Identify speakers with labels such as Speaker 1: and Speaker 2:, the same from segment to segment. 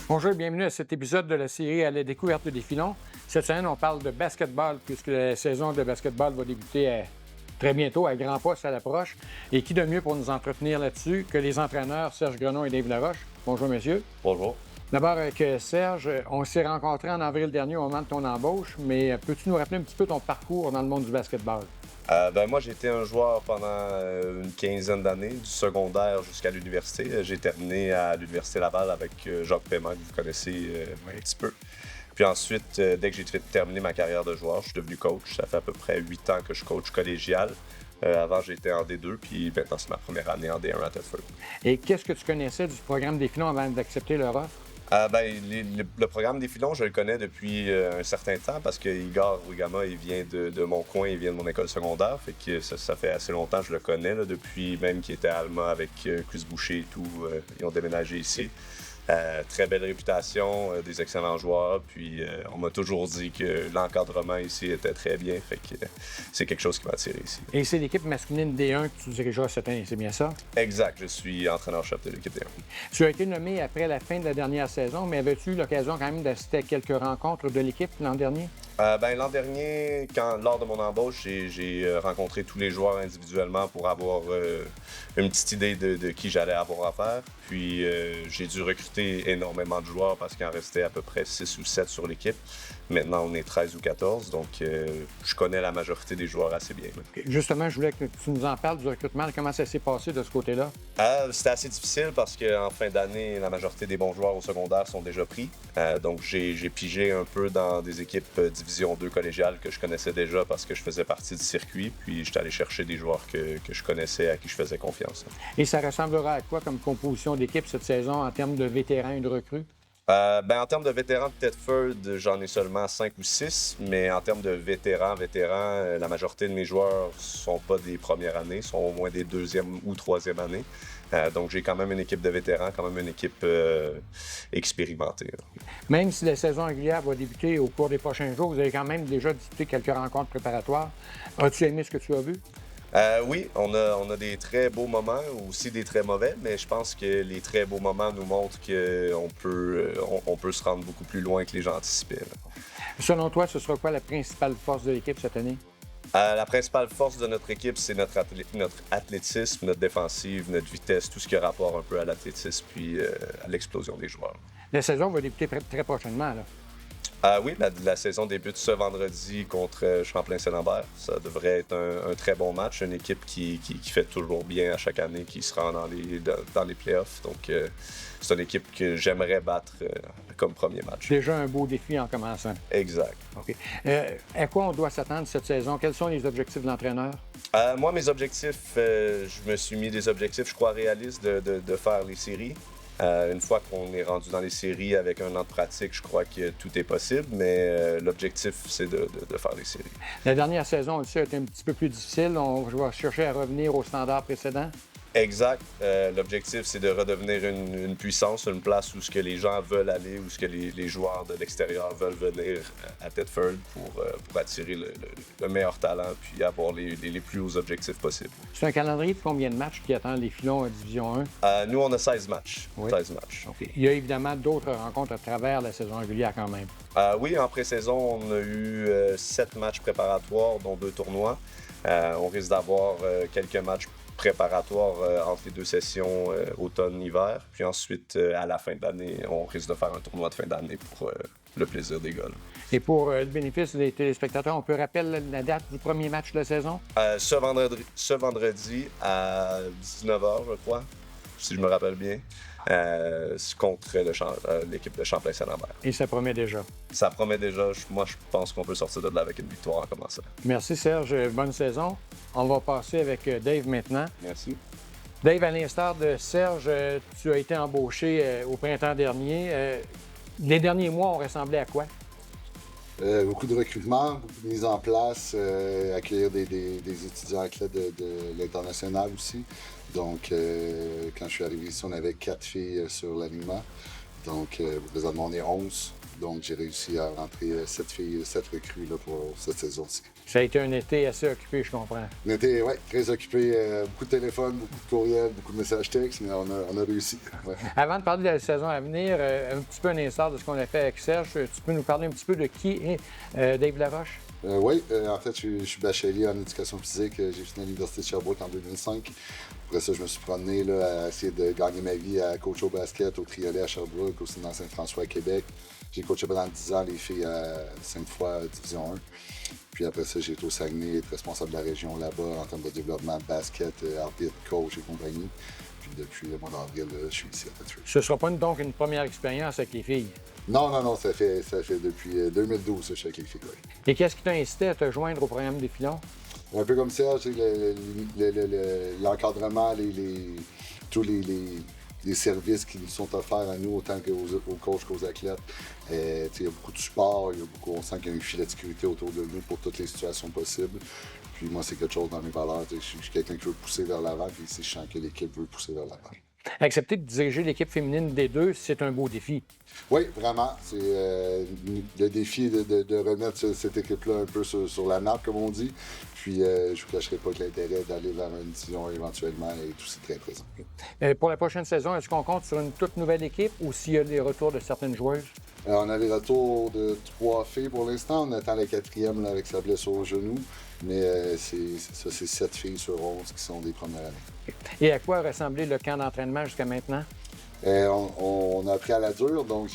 Speaker 1: Bonjour et bienvenue à cet épisode de la série à la découverte des filons. Cette semaine, on parle de basketball puisque la saison de basketball va débuter très bientôt, à grands pas, ça l'approche. Et qui de mieux pour nous entretenir là-dessus que les entraîneurs Serge Grenon et Dave Laroche. Bonjour, messieurs.
Speaker 2: Bonjour.
Speaker 1: D'abord avec Serge, on s'est rencontrés en avril dernier au moment de ton embauche, mais peux-tu nous rappeler un petit peu ton parcours dans le monde du basketball?
Speaker 2: Moi, j'ai été un joueur pendant une quinzaine d'années, du secondaire jusqu'à l'université. J'ai terminé à l'Université Laval avec Jacques Paiement, que vous connaissez un petit peu. Puis ensuite, dès que j'ai terminé ma carrière de joueur, je suis devenu coach. Ça fait à peu près 8 ans que je coach collégial. Avant, j'étais en D2, puis maintenant, c'est ma première année en D1 à Thetford.
Speaker 1: Et qu'est-ce que tu connaissais du programme des filons avant d'accepter leur offre?
Speaker 2: Le programme des filons, je le connais depuis un certain temps parce que Igor Rugama, il vient de mon coin, il vient de mon école secondaire. Fait que ça fait assez longtemps que je le connais, là, depuis même qu'il était à Alma avec Chris Boucher et tout. Ils ont déménagé ici. Très belle réputation, des excellents joueurs. Puis on m'a toujours dit que l'encadrement ici était très bien. Fait que c'est quelque chose qui m'a attiré ici.
Speaker 1: Et c'est l'équipe masculine D1 que tu dirigeras cette année, c'est bien ça?
Speaker 2: Exact, je suis entraîneur-chef de l'équipe D1.
Speaker 1: Tu as été nommé après la fin de la dernière saison, mais avais-tu eu l'occasion quand même d'assister à quelques rencontres de l'équipe l'an dernier?
Speaker 2: L'an dernier, lors de mon embauche, j'ai rencontré tous les joueurs individuellement pour avoir une petite idée de qui j'allais avoir affaire. Puis j'ai dû recruter énormément de joueurs parce qu'il en restait à peu près 6 ou 7 sur l'équipe. Maintenant, on est 13 ou 14, donc je connais la majorité des joueurs assez bien.
Speaker 1: Justement, je voulais que tu nous en parles du recrutement. Comment ça s'est passé de ce côté-là?
Speaker 2: C'était assez difficile parce qu'en fin d'année, la majorité des bons joueurs au secondaire sont déjà pris. Donc, j'ai pigé un peu dans des équipes Division 2 collégiales que je connaissais déjà parce que je faisais partie du circuit. Puis, j'étais allé chercher des joueurs que je connaissais, à qui je faisais confiance.
Speaker 1: Et ça ressemblera à quoi comme composition d'équipe cette saison en termes de vétérans et de recrues?
Speaker 2: En termes de vétérans de Thetford, j'en ai seulement 5 ou 6, mais en termes de vétérans, la majorité de mes joueurs sont pas des premières années, sont au moins des deuxième ou troisième années. Donc j'ai quand même une équipe de vétérans, quand même une équipe expérimentée.
Speaker 1: Même si la saison régulière va débuter au cours des prochains jours, vous avez quand même déjà disputé quelques rencontres préparatoires. As-tu aimé ce que tu as vu?
Speaker 2: Oui, on a des très beaux moments, aussi des très mauvais, mais je pense que les très beaux moments nous montrent qu'on peut se rendre beaucoup plus loin que les gens anticipaient. Là.
Speaker 1: Selon toi, ce sera quoi la principale force de l'équipe cette année?
Speaker 2: La principale force de notre équipe, c'est notre athlétisme, notre défensive, notre vitesse, tout ce qui a rapport un peu à l'athlétisme puis à l'explosion des joueurs.
Speaker 1: La saison va débuter très prochainement, là.
Speaker 2: Oui, la saison débute ce vendredi contre Champlain-Saint-Lambert. Ça devrait être un très bon match. Une équipe qui fait toujours bien à chaque année, qui se rend dans les playoffs. Donc, c'est une équipe que j'aimerais battre comme premier match.
Speaker 1: Déjà un beau défi en commençant.
Speaker 2: Exact.
Speaker 1: OK. À quoi on doit s'attendre cette saison? Quels sont les objectifs de l'entraîneur?
Speaker 2: Moi, mes objectifs, je me suis mis des objectifs, je crois, réalistes de faire les séries. Une fois qu'on est rendu dans les séries avec un an de pratique, je crois que tout est possible, mais l'objectif, c'est de faire les séries.
Speaker 1: La dernière saison, on le sait, a été un petit peu plus difficile. On va chercher à revenir au standard précédent.
Speaker 2: Exact. L'objectif, c'est de redevenir une puissance, une place où ce que les gens veulent aller, où ce que les joueurs de l'extérieur veulent venir à Thetford pour attirer le meilleur talent puis avoir les plus hauts objectifs possibles.
Speaker 1: C'est un calendrier de combien de matchs qui attend les filons à Division 1?
Speaker 2: Nous, on a 16 matchs.
Speaker 1: Oui.
Speaker 2: 16 matchs.
Speaker 1: Okay. Il y a évidemment d'autres rencontres à travers la saison régulière quand même.
Speaker 2: Oui, en pré-saison, on a eu 7 matchs préparatoires, dont 2 tournois. On risque d'avoir quelques matchs préparatoires entre les 2 sessions automne-hiver. Puis ensuite, à la fin de l'année, on risque de faire un tournoi de fin d'année pour le plaisir des gars. Là.
Speaker 1: Et pour le bénéfice des téléspectateurs, on peut rappeler la date du premier match de la saison?
Speaker 2: Ce vendredi à 19h, je crois, si je me rappelle bien, contre l'équipe de Champlain-Saint-Lambert.
Speaker 1: Et ça promet déjà.
Speaker 2: Ça promet déjà. Moi, je pense qu'on peut sortir de là avec une victoire en commençant.
Speaker 1: Merci Serge, bonne saison. On va passer avec Dave maintenant.
Speaker 2: Merci.
Speaker 1: Dave, à l'instar de Serge, tu as été embauché au printemps dernier. Les derniers mois ont ressemblé à quoi?
Speaker 3: Beaucoup de recrutement, beaucoup de mise en place, accueillir des étudiants athlètes de l'international aussi. Donc, quand je suis arrivé ici, on avait 4 filles sur l'alignement. Donc, présentement, on est 11. Donc, j'ai réussi à rentrer 7 filles, 7 recrues là, pour cette saison-ci.
Speaker 1: Ça a été un été assez occupé, je comprends.
Speaker 3: On était très occupés. Beaucoup de téléphones, beaucoup de courriels, beaucoup de messages textes, mais on a réussi. Ouais.
Speaker 1: Avant de parler de la saison à venir, un petit peu un instant de ce qu'on a fait avec Serge, tu peux nous parler un petit peu de qui est Dave Laroche?
Speaker 3: Oui, en fait, je suis bachelier en éducation physique. J'ai fini à l'Université de Sherbrooke en 2005. Après ça, je me suis promené là, à essayer de gagner ma vie à coach au basket, au Triolet à Sherbrooke, aussi dans Saint-François à Québec. J'ai coaché pendant 10 ans les filles à Sainte-Foy, Division 1. Puis après ça, j'ai été au Saguenay, être responsable de la région là-bas en termes de développement, basket, arbitre, coach et compagnie. Puis depuis le mois d'avril, je suis ici à Patrick.
Speaker 1: Ce ne sera pas donc une première expérience avec les filles?
Speaker 3: Non, ça fait depuis 2012 que je suis avec les filles. Oui.
Speaker 1: Et qu'est-ce qui t'a incité à te joindre au programme des filons?
Speaker 3: Un peu comme ça, l'encadrement, tous les services qui nous sont offerts à nous, autant qu'aux coachs qu'aux athlètes. Il y a beaucoup de support, on sent qu'il y a un filet de sécurité autour de nous pour toutes les situations possibles. Puis moi, c'est quelque chose dans mes valeurs. Je suis quelqu'un qui veut pousser vers l'avant, puis ici, je sens que l'équipe veut pousser vers l'avant.
Speaker 1: Accepter de diriger l'équipe féminine des deux, c'est un beau défi.
Speaker 3: Oui, vraiment. C'est le défi de remettre cette équipe-là un peu sur la nappe, comme on dit. Puis je ne vous cacherai pas que l'intérêt d'aller vers une division éventuellement est aussi très présent.
Speaker 1: Pour la prochaine saison, est-ce qu'on compte sur une toute nouvelle équipe ou s'il y a les retours de certaines joueuses?
Speaker 3: On a les retours de 3 filles pour l'instant. On attend la 4e là, avec sa blessure au genou. Mais c'est 7 filles sur 11 qui sont des premières années.
Speaker 1: Et à quoi a ressemblé le camp d'entraînement jusqu'à maintenant?
Speaker 3: On a appris à la dure, donc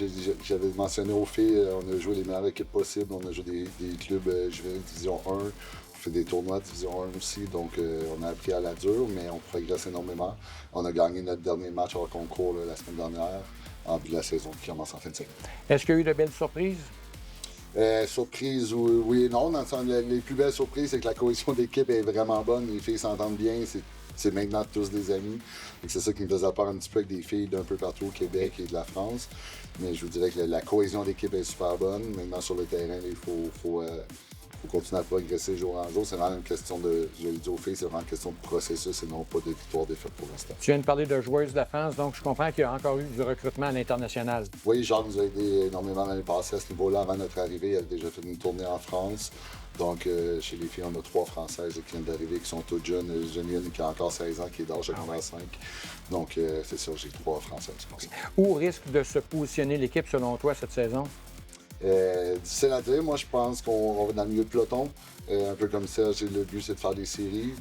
Speaker 3: j'avais mentionné aux filles, on a joué les meilleures équipes possibles, on a joué des clubs juvéniles Division 1, on fait des tournois de Division 1 aussi, donc on a appris à la dure, mais on progresse énormément. On a gagné notre dernier match hors concours la semaine dernière, en vue de la saison qui commence en fin de semaine.
Speaker 1: Est-ce qu'il y a eu de belles surprises?
Speaker 3: Surprise, oui et non. Dans le sens, les plus belles surprises, c'est que la cohésion d'équipe est vraiment bonne, les filles s'entendent bien, c'est maintenant tous des amis. C'est ça qui me faisait peur un petit peu avec des filles d'un peu partout au Québec et de la France. Mais je vous dirais que la cohésion d'équipe est super bonne. Maintenant, sur le terrain, il faut continuer à progresser jour en jour. C'est vraiment une question de, je l'ai dit aux filles, c'est vraiment une question de processus et non pas de victoire-défaite pour l'instant.
Speaker 1: Tu viens de parler de joueuses de la France, donc je comprends qu'il y a encore eu du recrutement à l'international.
Speaker 3: Oui, Jacques nous a aidé énormément l'année passée à ce niveau-là. Avant notre arrivée, il avait déjà fait une tournée en France. Donc, chez les filles, on a 3 Françaises qui viennent d'arriver, qui sont toutes jeunes. Geneviève qui a encore 16 ans, qui est d'âge secondaire 5. Donc, c'est sûr, j'ai 3 Françaises.
Speaker 1: Où risque de se positionner l'équipe, selon toi, cette saison?
Speaker 3: Difficile à dire. Moi, je pense qu'on va dans le milieu de peloton. Un peu comme ça, le but, c'est de faire des séries.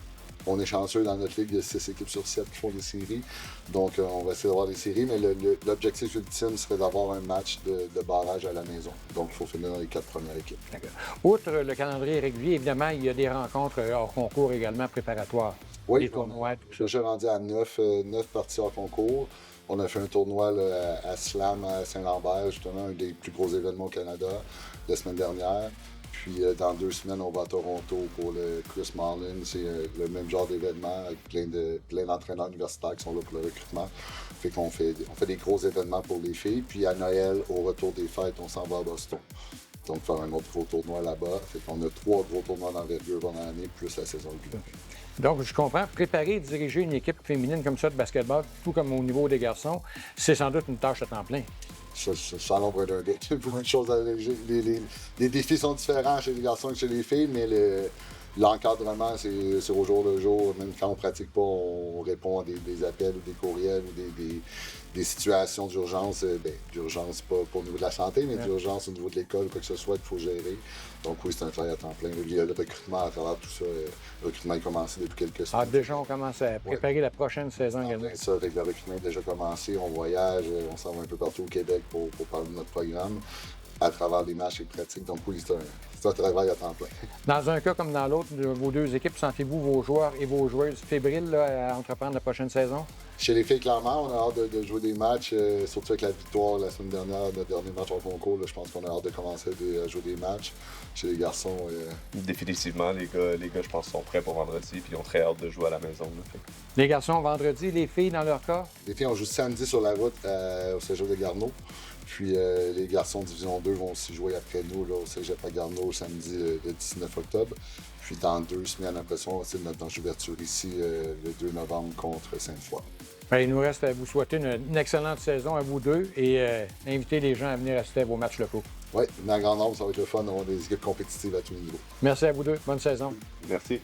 Speaker 3: On est chanceux dans notre ligue, il y a 6 équipes sur 7 qui font des séries. Donc, on va essayer d'avoir des séries, mais l'objectif ultime serait d'avoir un match de barrage à la maison. Donc, il faut finir dans les 4 premières équipes.
Speaker 1: Outre le calendrier régulier, évidemment, il y a des rencontres hors concours également préparatoires.
Speaker 3: Oui,
Speaker 1: des tournois, tout ça.
Speaker 3: Je suis rendu à 9 parties hors concours. On a fait un tournoi là, à Slam, à Saint-Lambert, justement, un des plus gros événements au Canada, la semaine dernière. Puis dans 2 semaines, on va à Toronto pour le Chris Marlin. C'est le même genre d'événement avec plein d'entraîneurs universitaires qui sont là pour le recrutement. Fait qu'on fait des gros événements pour les filles. Puis à Noël, au retour des fêtes, on s'en va à Boston. Donc faire un autre gros tournoi là-bas. Fait qu'on a 3 gros tournois d'envergure pendant l'année, plus la saison régulière.
Speaker 1: Donc, je comprends, préparer et diriger une équipe féminine comme ça de basketball, tout comme au niveau des garçons, c'est sans doute une tâche à temps plein.
Speaker 3: Sans l'ombre d'un doute. Il y a beaucoup de choses à les défis sont différents chez les garçons que chez les filles, mais l'encadrement, c'est au jour le jour. Même quand on ne pratique pas, on répond à des appels ou des courriels ou des situations d'urgence. D'urgence pas au niveau de la santé, mais d'urgence au niveau de l'école, quoi que ce soit, qu'il faut gérer. Donc oui, c'est un travail à temps plein. Il y a le recrutement à travers tout ça. Le recrutement est commencé depuis quelques semaines.
Speaker 1: Déjà, on commence à préparer la prochaine saison également.
Speaker 3: Ça, avec le recrutement est déjà commencé. On voyage, on s'en va un peu partout au Québec pour parler de notre programme à travers des matchs et pratiques. Donc oui, c'est un travail à temps plein.
Speaker 1: Dans un cas comme dans l'autre de vos 2 équipes, sentez-vous vos joueurs et vos joueuses fébriles là, à entreprendre la prochaine saison?
Speaker 3: Chez les filles, clairement, on a hâte de jouer des matchs, surtout avec la victoire la semaine dernière, notre dernier match en concours. Là, je pense qu'on a hâte de commencer à jouer des matchs. Chez les garçons...
Speaker 2: Définitivement, les gars, je pense, sont prêts pour vendredi puis ils ont très hâte de jouer à la maison. Là,
Speaker 1: Les garçons, vendredi, les filles, dans leur cas?
Speaker 3: Les filles, on joue samedi sur la route au Cégep de Garneau. Puis les garçons Division 2 vont aussi jouer après nous là, au Cégep à Garneau samedi le 19 octobre. Puis dans 2 semaines après ça, c'est notre match d'ouverture ici le 2 novembre contre Sainte-Foy.
Speaker 1: Bien, il nous reste à vous souhaiter une excellente saison à vous deux et inviter les gens à venir assister à vos matchs locaux.
Speaker 3: Oui, dans grand nombre, ça va être le fun d'avoir des équipes compétitives à tous les niveaux.
Speaker 1: Merci à vous deux. Bonne saison.
Speaker 2: Merci.